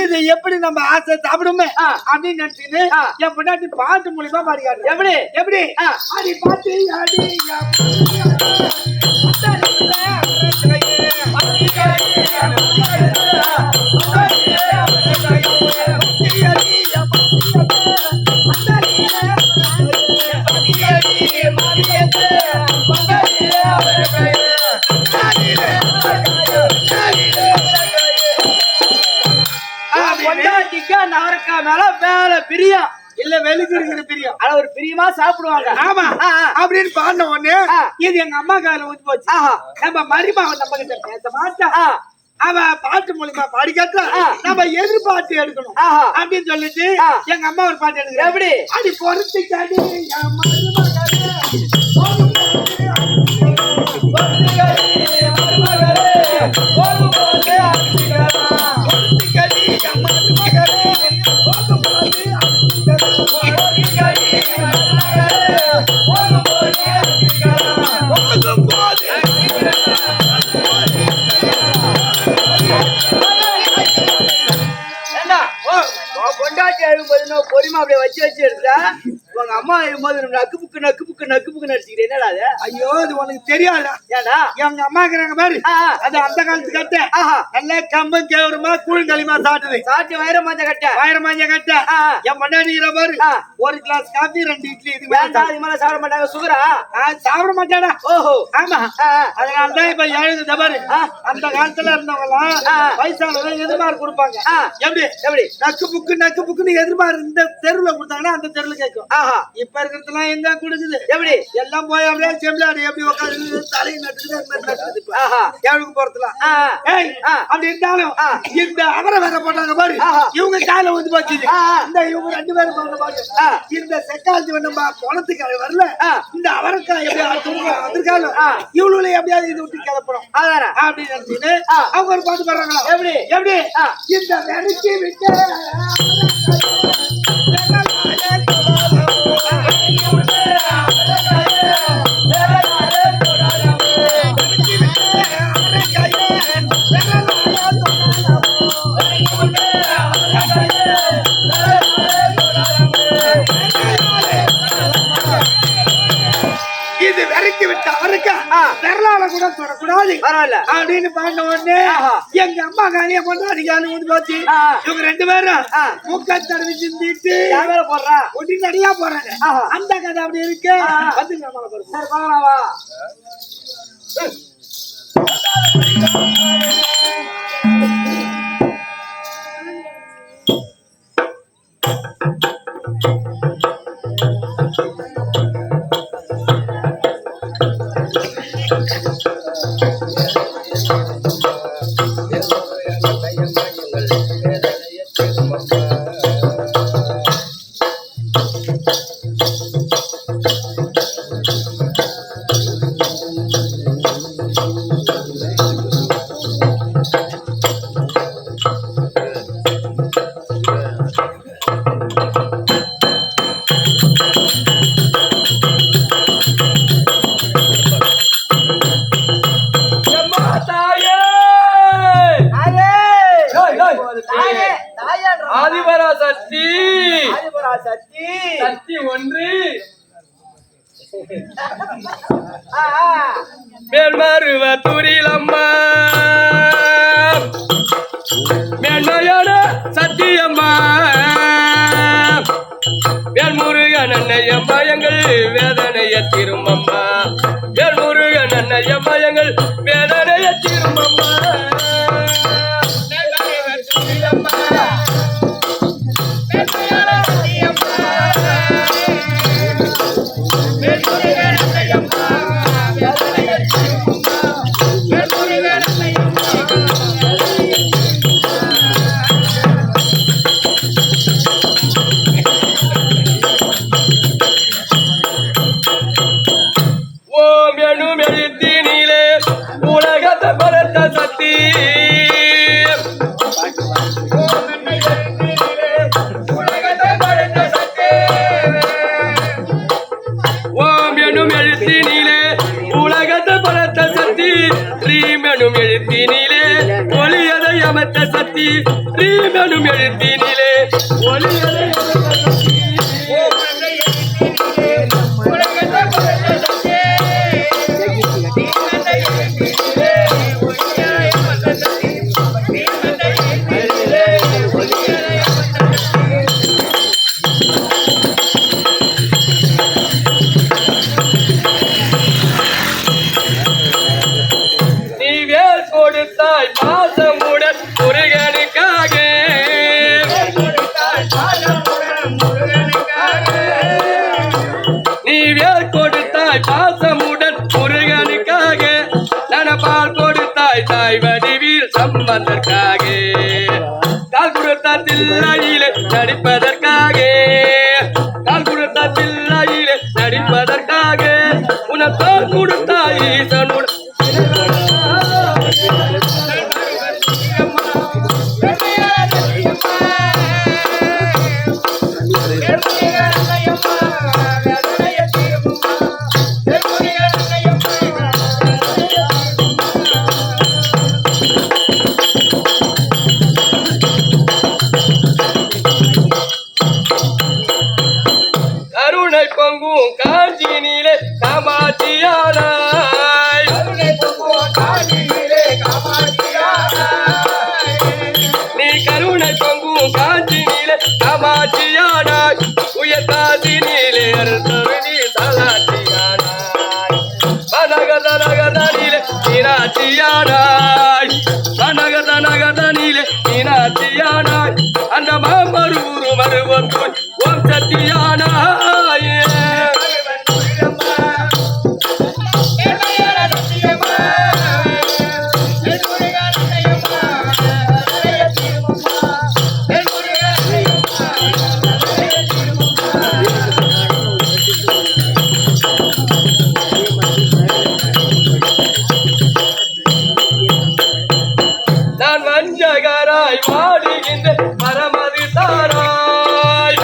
இது எப்படி நம்ம ஆசை சாப்பிடுமே அப்படின்னு நினைச்சுன்னு என் முன்னாடி பாட்டு மூலியமா பாடிக்காரு எப்படி எப்படி அடி பாட்டு அடி நாரக்கா மேல மேல பிரியம் இல்ல வெளுக்கு இருக்கிற பிரியம் ஆனா ஒரு பிரியமா சாப்பிடுவாங்க ஆமா அப்படின்னு பாடின உடனே இது எங்க அம்மா கால ஊத்தி போச்சு நம்ம மருமகன் நம்ம கிட்ட பேச மாட்டான் அவ பாட்டு மூலியமா பாடி கேட்டா நம்ம எதிர்பார்த்து எடுக்கணும் அப்படின்னு சொல்லிட்டு எங்க அம்மா ஒரு பாட்டு எடுக்கிறேன் எப்படி அது பொறுத்து காடி பொண்டாட்டி அழும்போது பொறிமா அப்படியே வச்சு எடுத்தா உங்க அம்மா அழும்போது நக்கு புக்கு நடிச்சுக்கிறேன் என்னடா அது ஐயோ அது உனக்கு தெரியாது ஏடா எங்க அம்மா இருக்கிறாங்க பாரு அது அந்த காலத்து கட்ட நல்லா கம்பம் கேவரமா கூழ் களிமா சாப்பிட்டு வயிற மாஞ்ச கட்ட என் முன்னாடி பாரு ஒரு கிளாஸ் காபி 2 இட்லி இது மேல சாப்பிட மாட்டாங்க சுகரா சாப்பிட மாட்டாடா ஓஹோ ஆமா அதனாலதான் இப்ப ஏழுது பாரு அந்த காலத்துல இருந்தவங்களாம் வயசானவங்க எதிர்பார்ப்பு கொடுப்பாங்க எப்படி நக்கு புக்குன்னு எதிர்பார்ப்பு இந்த தெருவுல கொடுத்தாங்கன்னா அந்த தெருவுல கேட்கும் இப்ப இருக்கிறதுலாம் எங்க கொடுக்குது எப்படி எல்லாம் போய் அப்படியே செம்பிளாடு எப்படி உட்காந்து தலையை நட்டுக்குது ஏழுக்கு போறதுலாம் அப்படி இருந்தாலும் இந்த அவரை வேற போட்டாங்க பாரு இவங்க கால வந்து போச்சு இந்த இவங்க 2 பேரும் போன பாரு இந்த செக்காலத்து நம்ம குளத்துக்காக வரல இந்த அவரைக்காய் எப்படி வந்திருக்காலும் இவ்வளவு எப்படியாவது இது விட்டு கிளப்பணும் அப்படின்னு நினைச்சுன்னு அவங்க ஒரு பாட்டு பாடுறாங்களா எப்படி இந்த வெறுக்கி விட்டு இது வெறுக்கி விட்டு அவருக்கு விரலால கூட தொடக்கூடாது அப்படின்னு பாடின உடனே எங்க அம்மா காலிய கொண்டாடிக்கான ஊதி போச்சு இவங்க 2 பேரும் மூக்கத்தடவி சிந்திட்டு போடுறா ஒட்டி நடிகா போறாங்க அந்த கதை அப்படி இருக்கு ஆதிபராசக்தி சக்தி சக்தி ஒன்று மேல்மருவ துரிலம்மா மேன்மையான சத்தியம்மா வேல்முருகன் அன்னையம்மா எங்கள் வேதனைய திரும்பம்மா வேல்முருகன் அன்னையம்மா எங்கள் வேதனைய திரும்பம்மா சக்தி ரீமனும் எழுத்தினிலே ஒளியலை பாசமுடன் முருகனுக்காக நீ வேல் கொடுத்தாய் பாசமுடன் முருகனுக்காக நனபால் கொடுத்தாய் தாய் வடிவில் சம்பந்தற்காக கால் கொடுத்த தில்லையிலே நடிப்பதற்காக கால் கொடுத்த தில்லையிலே நடிப்பதற்காக உனத்தால் கொடுத்தாய் ஈசனுடன் கருணை பொங்கும் காஞ்சினிலே காமாட்சியானாய் நீ கருணை பொங்கும் காஞ்சினிலே காமாட்சியானாய் உயர்காசினிலே அருந்தருணி சலாட்சியானாய் நகர்தனிலே மீனாட்சியானாய் நகர்தனிலே மீனாட்சியானாய் அந்த மாமருரு மருவன் ஓம் சத்தியானாய் நான் வஞ்சகராய் வாடுகின்ற பரமதி தாராய்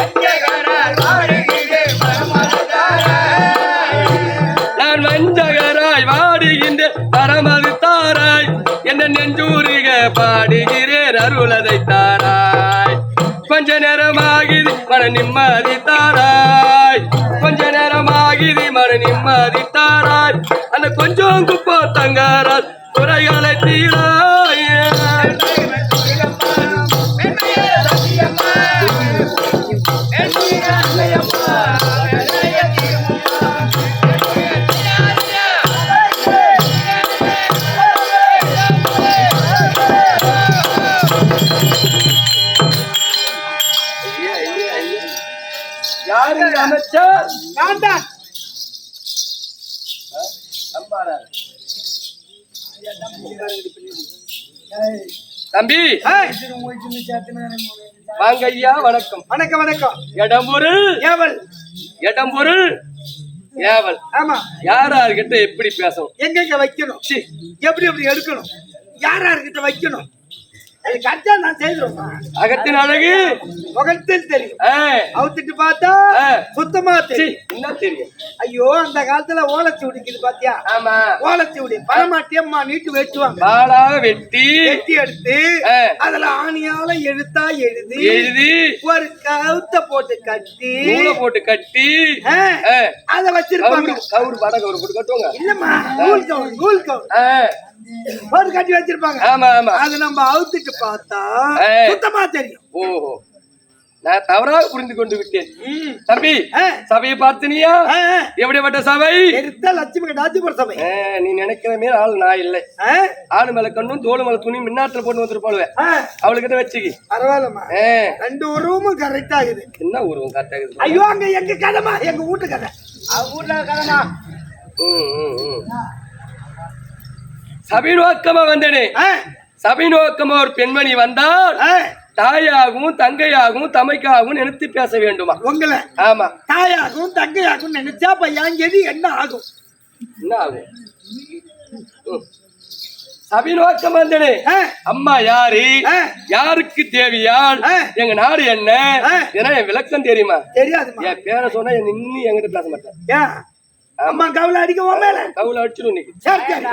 நான் வஞ்சகராய் வாடுகின்ற பரமதி தாராய் என்ன நெஞ்சூரிக பாடுகிறேன் அருளதை தாராய் கொஞ்ச நேரமாகிது மன நிம்மதி தாராய் கொஞ்ச நேரமாகிது மன நிம்மதி தாராய் அந்த கொஞ்சம் குப்போ தங்காரால் குறைகளை தீராய் யாரு அமைச்சர் நான் தான். தம்பி ஏய், வாங்க ஐயா வணக்கம் வணக்கம் வணக்கம். இடம்பொருள் ஏவல். இடம்பொருள் ஏவல் ஆமா, யாரார்கிட்ட எப்படி பேசணும் எங்கெங்க வைக்கணும், சி, எப்படி எப்படி எடுக்கணும், யார்கிட்ட வைக்கணும், அது கரெக்டா நான் செய்திருப்பேன். அகத்தின் அழகு முகத்தில் தெரியும், அவுத்துட்டு பார்த்தா சுத்தமா சி, தெரியும். என்ன தெரியும்? ஐயோ, அந்த காலத்துல ஓலைச்சுவடிக்குது பாத்தியா, ஆமா, ஓலைச்சுவடி பரமாட்டியம்மா நீட்டு வெட்டுவாங்க. பாலாக வெட்டி வெட்டி எடுத்து அதுல ஆணியால எழுத்தா எழுதி எழுதி ஒரு கவுத்த போட்டு கட்டி நூலை போட்டு கட்டி அத வச்சிருப்பாங்க. கவுரு பட கவுரு போட்டு கட்டுவாங்க. இல்லம்மா, நூல் கவுர், நூல் கவுர் போட்டு கட்டி வச்சிருப்பாங்க. ஆமா ஆமா, அது நம்ம அவுத்துட்டு பார்த்தா சுத்தமா தெரியும். ஓஹோ, நான் தவறாக புரிந்து கொண்டு விட்டேன். தம்பி, சபையை பார்த்தினியா? எப்படிப்பட்ட சபை? லட்சுமி ராஜ்யபுர சபை. நீ நினைக்கிற மாரி ஆள் நான் இல்லை. ஆளு மேல கண்ணும் தோளு மேல துணி மின்னாட்டில் போட்டு வந்துருப்பாளுவேன். அவளுக்கிட்ட வச்சுக்கி பரவாயில்லம்மா, ரெண்டு உருவமும் கரெக்டா இருக்குது. என்ன உருவம் கரெக்டா இருக்குது? ஐயோ, அங்க எங்க கதைமா, எங்க வீட்டு கதை, வீட்டுல கதைமா. சபை நோக்கமா வந்தேனே, சபை நோக்கமா ஒரு பெண்மணி வந்தால் தாயாகவும் தங்கையாகவும் தமைக்காகவும் நினைத்து பேச வேண்டுமா? உங்களை ஆமா, தாயாகவும் தங்கையாகவும் நினைச்சா பையன் எது என்ன ஆகும்? என்ன ஆகும்? சபை நோக்கம் வந்தனே, அம்மா யாரு, யாருக்கு தேவையால், எங்க நாடு என்ன, ஏன்னா என் விளக்கம் தெரியுமா? தெரியாது. என் பேரை சொன்னா நின்னு என்கிட்ட பேச மாட்டேன். அம்மா கவுல அடிக்க மேல கவுல அடிச்சிடும். சரி சரி.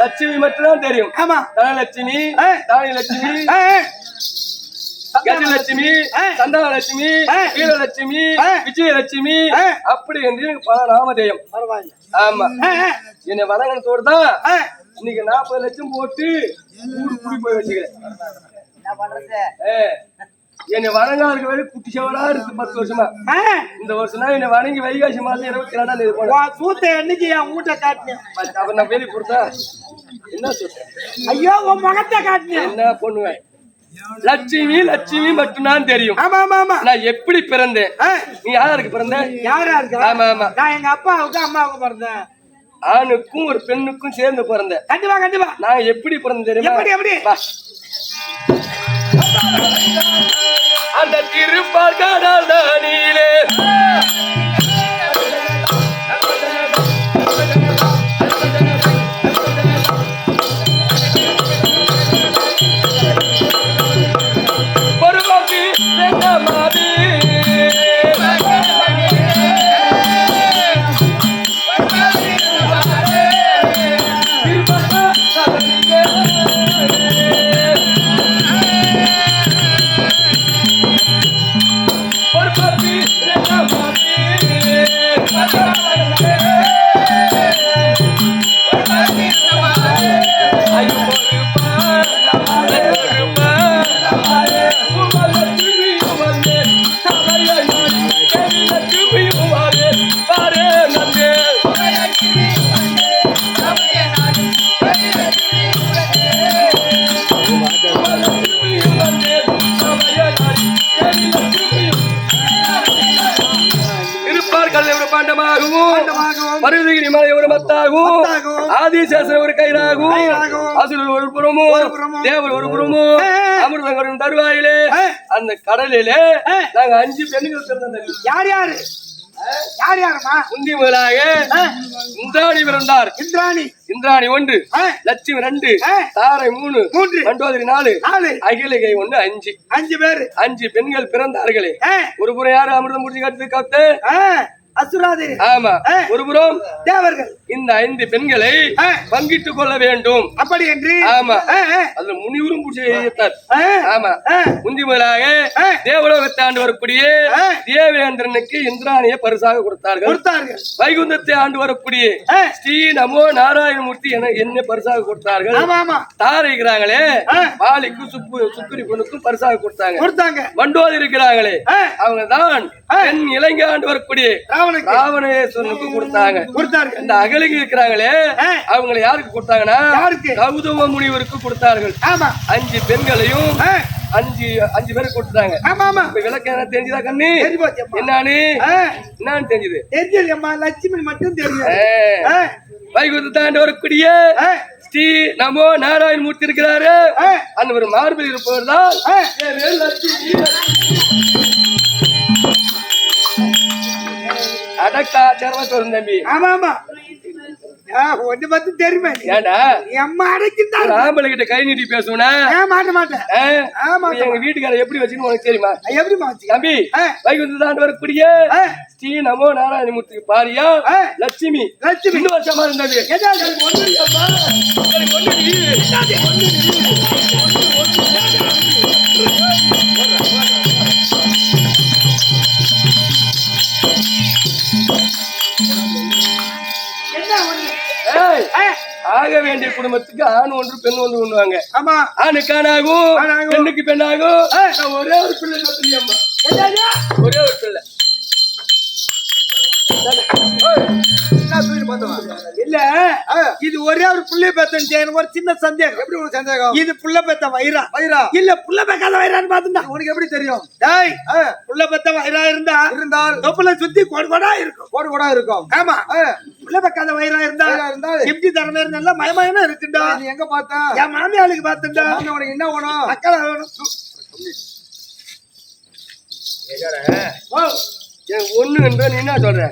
லட்சுமி மட்டும்தான் தெரியும். ஆமா, தனலட்சுமி, தானியலட்சுமி, கஜலட்சுமி, சந்தானலட்சுமி, வீரலட்சுமி, விஜயலட்சுமி, அப்படி என்று எனக்கு பல நாமதேயம். ஆமா, என்னை வணங்கினத்தோடு தான் இன்னைக்கு 40 லட்சம் போட்டு கூடு கூடி போய் வச்சுக்கிறேன். என்னை வணங்காதுக்கு வேலை குட்டி சவரா இருக்கு 10 வருஷமா. இந்த வருஷம் தான் என்னை வணங்கி வைகாசி மாதம் 22ஆம் தேதி போனேன். சூத்த என்னைக்கு என் வீட்டை காட்டினேன். அப்ப நான் வெளியே கொடுத்தா என்ன சொல்றேன்? ஐயோ, உன் முகத்தை காட்டினேன். என்ன பண்ணுவேன்? லட்சுமி லட்சுமி மட்டும்தான் தெரியும். ஆமா ஆமா ஆமா. நான் எப்படி பிறந்தேன்? நீ யாருக்கு பிறந்த? யாரா இருக்கு? ஆமா ஆமா, நான் எங்க அப்பாவுக்கு அம்மாவுக்கு பிறந்தேன். ஆணுக்கும் ஒரு பெண்ணுக்கும் சேர்ந்து பிறந்தேன். கண்டிப்பா கண்டிப்பா. நான் எப்படி பிறந்தேன் தெரியுமா? எப்படி எப்படி? அந்த திருப்பார்காடால் தானிலே ஒரு பாப்பி மாதி மருதகிரி மலை ஒரு மத்தாகும், ஆதிசேஷன் ஒரு கயிறாகும், அசுரர் ஒரு புறமும், தேவர் ஒரு புறமும், அமிர்தங்கரும் தருவாயிலே அந்த கடலிலே நாங்க 5 பெண்கள் பிறந்தோம். யார் யாரு? யார் யாருமா? முந்தி முதலாக இந்திராணி பிறந்தார். இந்திராணி 1, லட்சுமி 2, தாரை 3, மண்டோதரி 4, அகிலிகை 1, 5 பேர். 5 பெண்கள் பிறந்தார்களே. ஒரு புறம் யாரு அமிர்தம் முடிச்சு கட்டு காத்து அசுராதேவி. ஆமா ஒருபுறம் தேவர்கள் இந்த 5 பெண்களை பங்கிட்டுக் கொள்ள வேண்டும். அப்படி என்று ஆமா அதுல முனிவரும் பிடிச்சார். ஆமா முந்தி முதலாக தேவலோகத்தை ஆண்டு வரக்கூடிய தேவேந்திரனுக்கு இந்திராணியை பரிசாக கொடுத்தார்கள். வைகுந்தத்தை ஆண்டு வரக்கூடிய ஸ்ரீ நமோ நாராயணமூர்த்தி என்ன பரிசாக கொடுத்தார்கள். தாரைக்கிறாங்களே பாலிக்கு சுக்குரி பொண்ணுக்கும் பரிசாக கொடுத்தாங்க. வண்டோதி இருக்கிறாங்களே அவங்க தான் என் இலங்கை ஆண்டு வரக்கூடிய ராவணேஸ்வரனுக்கு கொடுத்தாங்க. இந்த அகலிங்க இருக்கிறாங்களே அவங்களை யாருக்கு கொடுத்தாங்கன்னா கௌதம முனிவருக்கு கொடுத்தார்கள். 5 பெண்களையும் 5 பேருக்கு கொடுத்தாங்க. விளக்கு என்ன தெரிஞ்சுதா கண்ணு? என்னன்னு தெரிஞ்சது? லட்சுமி மட்டும் தெரியும். வைகுந்த ஆண்டு வரக்கூடிய ஸ்ரீ நமோ நாராயணமூர்த்தி இருக்கிறாரு. அந்த ஒரு மார்பில் இருப்பவர் தான் அடக்கா சர்வத்தோரும் தம்பி. ஆமா ஒண்ணு பத்தி தெரியுமா? ஏண்டா அம்மா அடைக்கிட்டா ஆம்பளை கிட்ட கை நீட்டி பேசுவனா? மாட்டேன். எங்க வீட்டுக்கார எப்படி வச்சுன்னு உனக்கு தெரியுமா? எப்படி தம்பி வைகுந்த ஆண்டு வரக்கூடிய ஸ்ரீ நமோ நாராயணமூர்த்திக்கு பாரியா லட்சுமி. இன்னும் வருஷமா இருந்தது. ஆக வேண்டிய குடும்பத்துக்கு ஆண் ஒன்று பெண் ஒன்று பண்ணுவாங்க. ஆமா ஆணுக்கு ஆணாகும் பெண்ணுக்கு பெண்ணாகும். ஒரே ஒரு பிள்ளை அம்மா ஒரே ஒரு பிள்ளை இல்ல இது ஒரே ஒரு புள்ளை பெத்தன். எனக்கு ஒரு சின்ன சந்தேகம். எப்படி ஒரு சந்தேகம்? இது புள்ள பெத்த வயிறா இல்ல புள்ள பெக்காத வயிறான்னு பாத்துட்டா உனக்கு எப்படி தெரியும்? டேய் புள்ள பெத்த வயிறா இருந்தால் தொப்புல சுத்தி கோடு இருக்கும். ஆமா புள்ள பெக்காத வயிறா இருந்தால் எப்படி தரமே நல்லா மயமயமா இருக்குண்டா. நீ எங்க பார்த்தா? என் மாமியாளுக்கு பாத்துட்டா. உனக்கு என்ன வேணும்? அக்கா வேணும். ஒண்ணு என்ற நீ என்ன சொல்ற?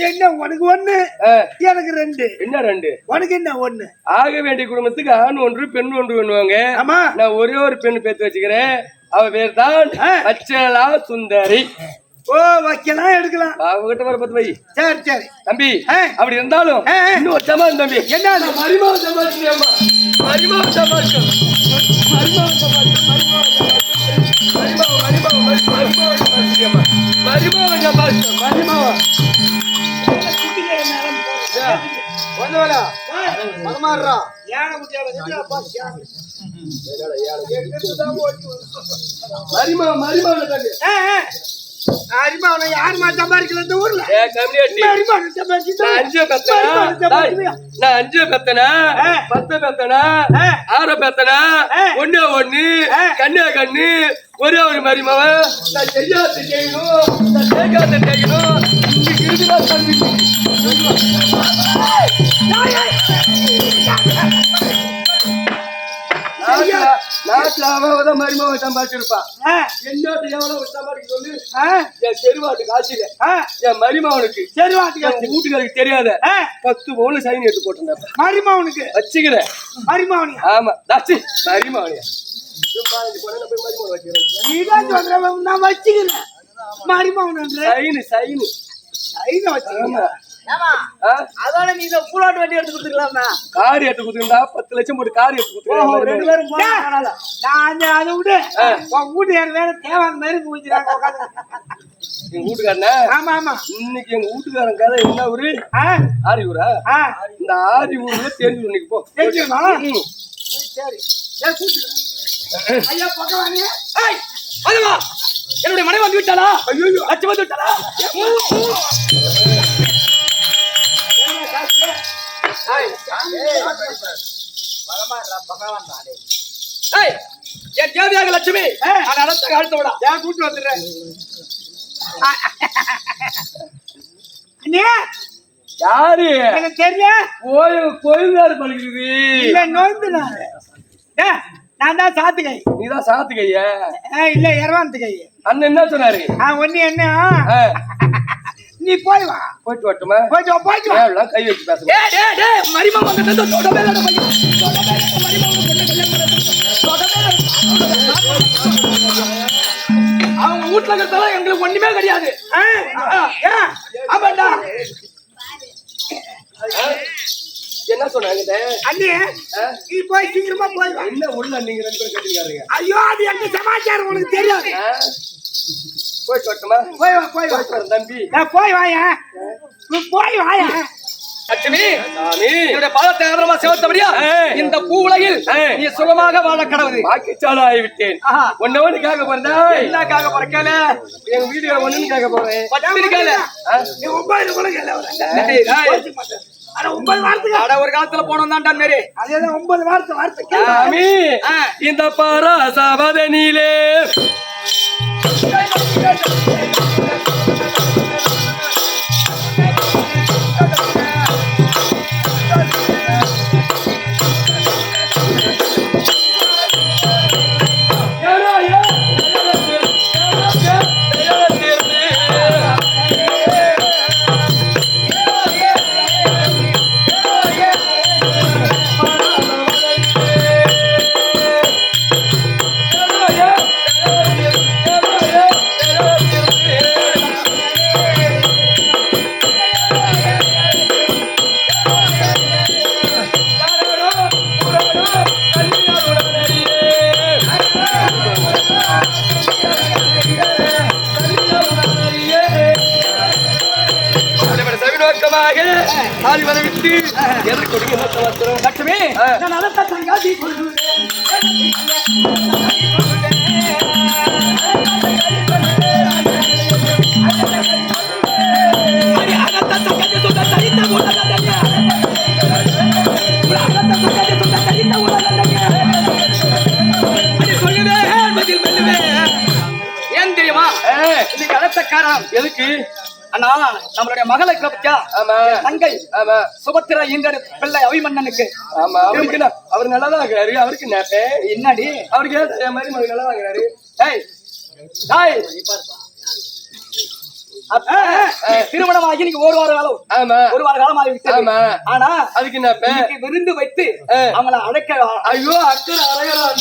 என்ன உனக்கு 1 எனக்கு 2. என்ன 2? உனக்கு என்ன 1? ஆக வேண்டிய குடும்பத்துக்கு ஆண் ஒன்று பெண் ஒன்று பண்ணுவாங்க. ஆமா நான் ஒரே ஒரு பெண் பேத்து வச்சுக்கிறேன். அவ பேர் தான் வச்சலா சுந்தரி. வைக்கலாம் எடுக்கலாம். அவகிட்ட வர 10 வை. சரி தம்பி அப்படி இருந்தாலும் இன்னும் ஒரு சமாளம் தம்பி. என்ன மரிமாவை சமாளிக்கணுமா? மரிமாவை சமாளிக்கணும். அரிமாவனை யாருமா சம்பாதிக்கல இந்த ஊர்ல? நான் 5 பெத்தனா 10 பெத்தனா 6 பெத்தனா 1 கண்ணா கண்ணு ஒரே ஒரு மரிமாவ நான் செய்யாத செய்யணும் நான் செய்யாத செய்யணும். இன்னைக்கு இருக்குதா தம்பி? நாட்டுல அவன் மருமாவை சம்பாதிச்சிருப்பான். என்னோட எவ்வளவு சம்பாதிக்க சொல்லு. என் செருவாட்டு காசில என் மருமாவனுக்கு செருவாட்டு வீட்டுக்காருக்கு தெரியாத 10 பவுன் சைன் எடுத்து போட்டேன். மருமாவனுக்கு வச்சுக்கிறேன். மருமாவனி ஆமா தாச்சி மருமாவனியா நான் வச்சுக்கிறேன். மருமாவன் அதோட நீ பூலாட்டு வண்டி எடுத்து கொடுத்துக்கலாமா? கார் எடுத்து கொடுத்துருந்தா 10 லட்சம் போட்டு கார் எடுத்து கொடுத்துருக்காங்க. 2 பேரும் அதை விட உன் வீட்டுக்காரர் வேற தேவாங்க மாதிரி பூச்சிருக்காங்க. எங்க வீட்டுக்காரனா? ஆமா ஆமா இன்னைக்கு எங்க வீட்டுக்காரன் கதை என்ன ஊரு? ஆரியூரா? இந்த ஆரியூர்ல தெரிஞ்சு இன்னைக்கு போ தெரிஞ்சுமா? சரி ஐயா பகவானே அதுவா என்னுடைய மனைவி வந்து விட்டாளா? ஐயோ அச்சு வந்து விட்டாளா? என் தேவியாக லட்சுமி அடுத்த விடா ஏன் கூட்டு வந்துடுறேன். யாரு எனக்கு தெரியல. கோயில்தாரு பழிக்குது இல்ல நோய்ந்து நான் தான் சாத்துக்கை. நீதான் சாத்துக்கையா? இல்ல இரவாந்து கை. அண்ணன் என்ன சொன்னாரு? ஒண்ணு என்ன நீ போய் வா. போயிட்டு வரட்டுமா? போயிட்டு வா. கை வச்சு பேசுங்க. மரிமா அவங்க வீட்டுல இருக்கிறதால எங்களுக்கு ஒண்ணுமே கிடையாது. ஆமாண்டா. என்ன சொன்னாங்க அண்ணே நீ போய் சீக்கிரமா போய் வா. என்ன உள்ள நீங்க 2 பேரும் கட்டிக்காரீங்க? ஐயோ அது எங்க சமாச்சாரம் உனக்கு தெரியாது. போய் சொல்லட்டுமா? போய் வா போய் வா தம்பி. போய் வாயா, போய் வாயா. லட்சுமி சாமி என்னுடைய பாதத்தை ஆதரவா செலுத்தபடியா இந்த பூவுலகில் நீ சுகமாக வாழ கடவுது. வாக்கிச்சாலும் ஆகிவிட்டேன். ஒன்னு கேட்க போறதா? என்னக்காக பிறக்கல? எங்க வீடியோ ஒண்ணுன்னு கேட்க போறேன். பத்திரிக்கையில நீ 9 கூட கேள அட 9 வாரத்துக்கு அட ஒரு காலத்துல போனோம் தான்டா மேரி. அதேதான் 9 வாரத்து சாமி இந்த பராசவதனிலே ஆதிவரை விட்டு எதற்கொடுங்க லட்சுமி நான் அதத்த தங்காதி கொள்கிறேன். ஏன் தெரியுமா இன்னைக்கு அதத்தக்காரன் எதுக்கு? அண்ணா நம்மளுடைய மகளை பத்தியா ஆமா தங்கை ஆமா சுபத்திரா எங்க பிள்ளை அபிமன்னனுக்கு ஆமா அவருக்கு என்ன? அவர் நல்லா இருக்கிறாரு. அவருக்கு நேப்பே என்னடி அவருக்கு ஏன் மாதிரி மகன் நல்லா இருக்கிறாரு. ஏய் டேய் திருமணம் ஆகி நீங்க ஒரு வார காலம் ஆமா ஒரு வார காலம் ஆகிவிட்டது. ஆமா ஆனா அதுக்கு நேப்பே இன்னைக்கு விருந்து வைத்து அவங்கள அழைக்க ஐயோ அக்கறை அறையலாம்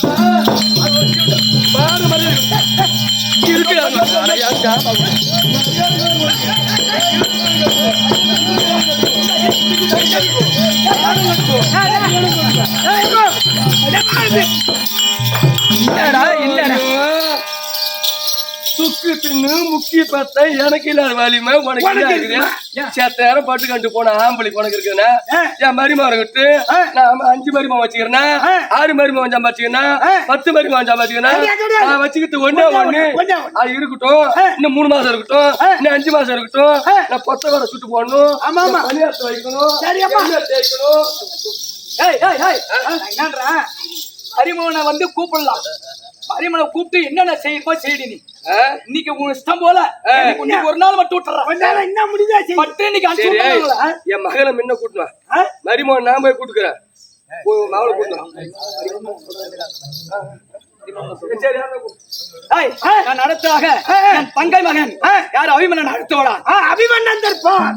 சுக்கு தின்னு முக்கிய பார்த்தா எனக்கு இல்லாத வலிமை உனக்கு இருக்குது. சேத்த நேரம் பட்டு கண்டு போன ஆம்பளை உனக்கு இருக்குதுன்னா என் மருமகன் கிட்ட நான் 5 மருமகன் வச்சுக்கிறேன்னா 6 மருமகன் சம்பாதிச்சுக்கிறேன் 10 மருமகன் சம்பாதிச்சுக்கிறேன் நான் வச்சுக்கிட்டு ஒண்ணு அது இருக்கட்டும். இன்னும் 3 மாசம் இருக்கட்டும், இன்னும் 5 மாசம் இருக்கட்டும். நான் பொத்த வர சுட்டு போடணும், பணியாரத்தை வைக்கணும், தேய்க்கணும். என்னன்றா ஹரிமோகனை வந்து கூப்பிடலாம். ஹரிமோகனை கூப்பிட்டு என்னென்ன செய்யுமோ செய்டி. நீ இன்னைக்கு உன் இஷ்டம் போல ஒரு நாள் மட்டும் விட்டுறேன். என்ன முடிஞ்சா பட்டு இன்னைக்கு அனுப்பிச்சு என் மகளை முன்ன கூட்டுவேன். மருமகன் நான் போய் கூட்டுக்கிறேன். மகளை கூட்டுவேன். நான் நடத்தாக என் தங்கை மகன் யார் அபிமன்னன் அடுத்தோடா அபிமன்னன் தர்பார்